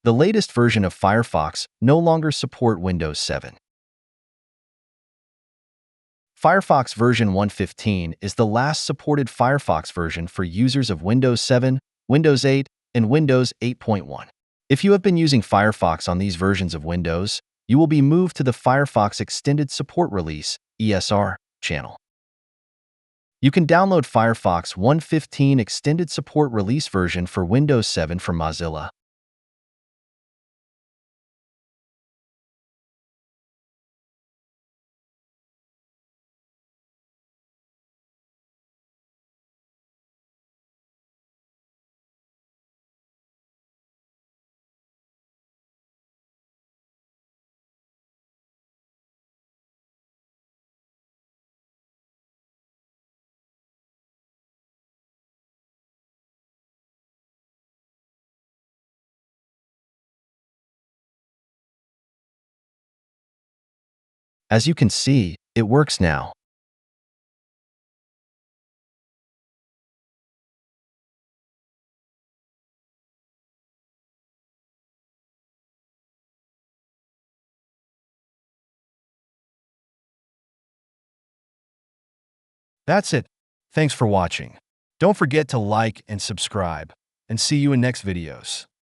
The latest version of Firefox no longer support Windows 7. Firefox version 1.15 is the last supported Firefox version for users of Windows 7, Windows 8, and Windows 8.1. If you have been using Firefox on these versions of Windows, you will be moved to the Firefox Extended Support Release (ESR) channel. You can download Firefox 1.15 Extended Support Release version for Windows 7 from Mozilla. As you can see, it works now. That's it. Thanks for watching. Don't forget to like and subscribe, and see you in next videos.